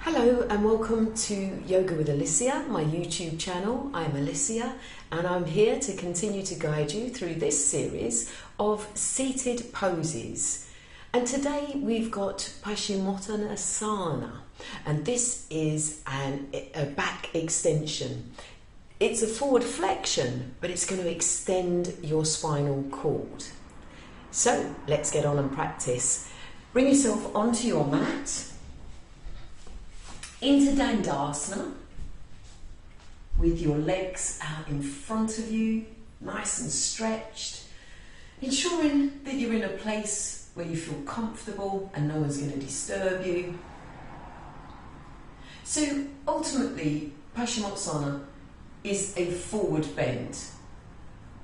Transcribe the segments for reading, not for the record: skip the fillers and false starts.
Hello and welcome to Yoga with Alicia, my YouTube channel. I'm Alicia and I'm here to continue to guide you through this series of seated poses. And today we've got Pascimottanasana, and this is a back extension. It's a forward flexion, but it's going to extend your spinal cord. So let's get on and practice. Bring yourself onto your mat, into Dandasana, with your legs out in front of you, nice and stretched, ensuring that you're in a place where you feel comfortable and no one's going to disturb you. So ultimately, Pascimottanasana is a forward bend.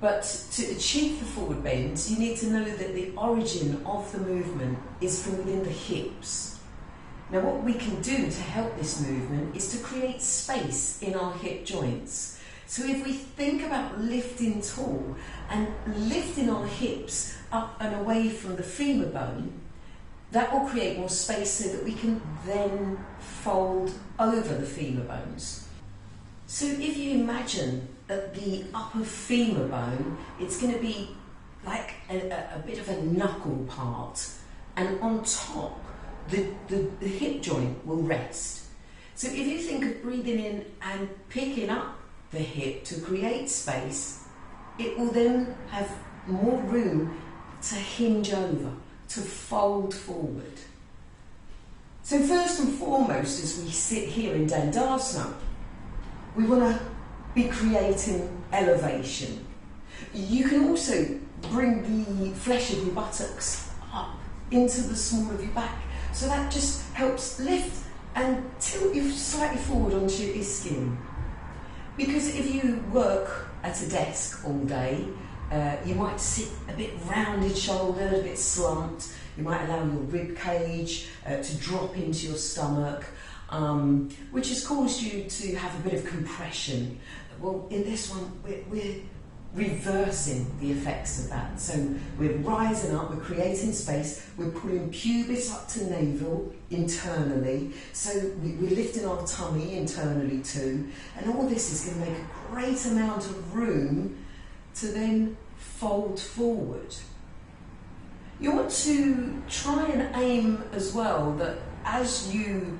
But to achieve the forward bend, you need to know that the origin of the movement is from within the hips. Now what we can do to help this movement is to create space in our hip joints. So if we think about lifting tall and lifting our hips up and away from the femur bone, that will create more space so that we can then fold over the femur bones. So if you imagine at the upper femur bone, it's going to be like a bit of a knuckle part, and on top the hip joint will rest. So if you think of breathing in and picking up the hip to create space, it will then have more room to hinge over, to fold forward. So first and foremost, as we sit here in Dandasana, we want to be creating elevation. You can also bring the flesh of your buttocks up into the small of your back. So that just helps lift and tilt you slightly forward onto your skin. Because if you work at a desk all day, you might sit a bit rounded shouldered, a bit slumped. You might allow your rib cage to drop into your stomach, which has caused you to have a bit of compression. Well, in this one, we're reversing the effects of that. So we're rising up, we're creating space, we're pulling pubis up to navel internally, so we're lifting our tummy internally too, and all this is going to make a great amount of room to then fold forward. You want to try and aim as well that as you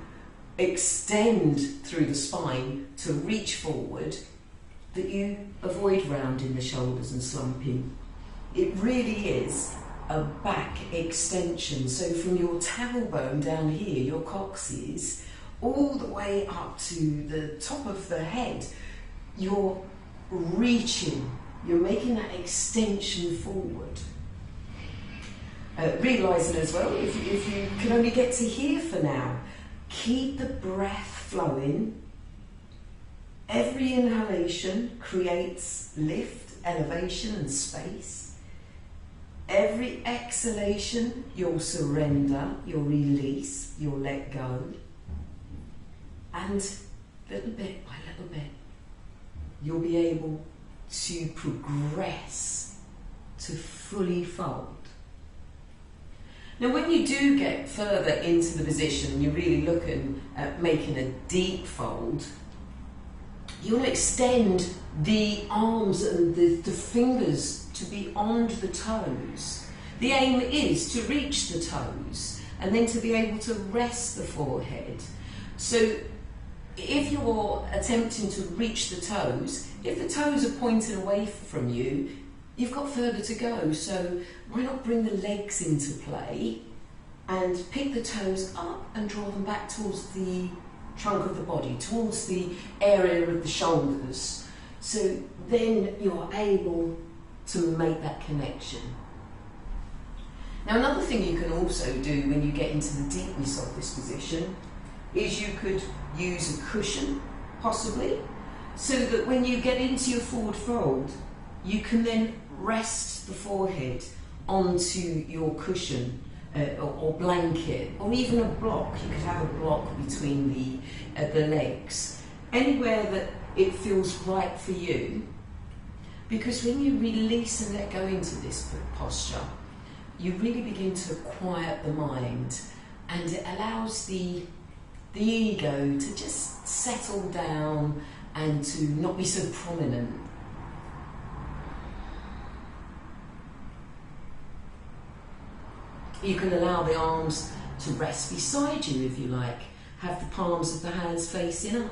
extend through the spine to reach forward, that you avoid rounding the shoulders and slumping. It really is a back extension. So from your tailbone down here, your coccyx, all the way up to the top of the head, you're reaching, you're making that extension forward. Realising as well, if you can only get to here for now, keep the breath flowing. Every inhalation creates lift, elevation and space. Every exhalation, you'll surrender, you'll release, you'll let go. And little bit by little bit, you'll be able to progress to fully fold. Now when you do get further into the position, you're really looking at making a deep fold, you want to extend the arms and the fingers to beyond the toes. The aim is to reach the toes and then to be able to rest the forehead. So if you're attempting to reach the toes, if the toes are pointing away from you, you've got further to go. So why not bring the legs into play and pick the toes up and draw them back towards the trunk of the body, towards the area of the shoulders, so then you're able to make that connection. Now another thing you can also do when you get into the deepness of this position is you could use a cushion, possibly, so that when you get into your forward fold, you can then rest the forehead onto your cushion or blanket, or even a block. You could have a block between the legs, anywhere that it feels right for you, because when you release and let go into this posture, you really begin to quiet the mind, and it allows the the ego to just settle down and to not be so prominent. You can allow the arms to rest beside you if you like. Have the palms of the hands facing up.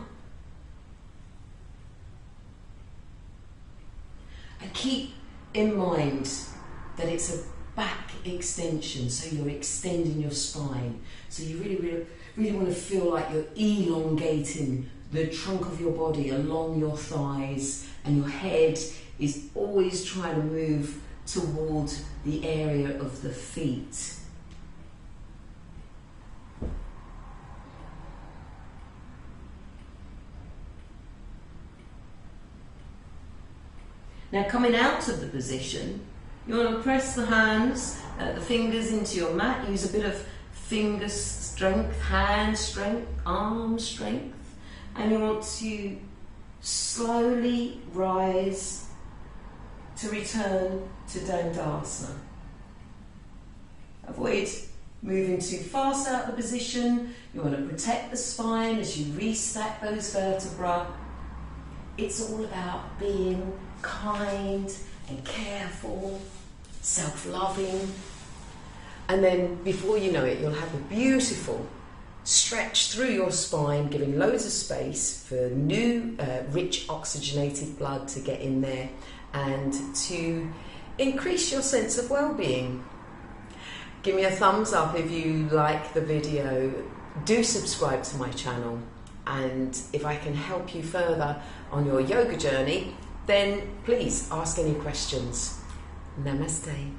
And keep in mind that it's a back extension, so you're extending your spine. So you really want to feel like you're elongating the trunk of your body along your thighs, and your head is always trying to move toward the area of the feet. Now, coming out of the position, you want to press the hands, the fingers into your mat. Use a bit of finger strength, hand strength, arm strength. And you want to slowly rise to return to Dandasana. Avoid moving too fast out of the position. You want to protect the spine as you restack those vertebrae. It's all about being kind and careful, self-loving. And then before you know it, you'll have a beautiful stretch through your spine, giving loads of space for new, rich oxygenated blood to get in there and to increase your sense of well-being. Give me a thumbs up if you like the video. Do subscribe to my channel. And if I can help you further on your yoga journey, then please ask any questions. Namaste.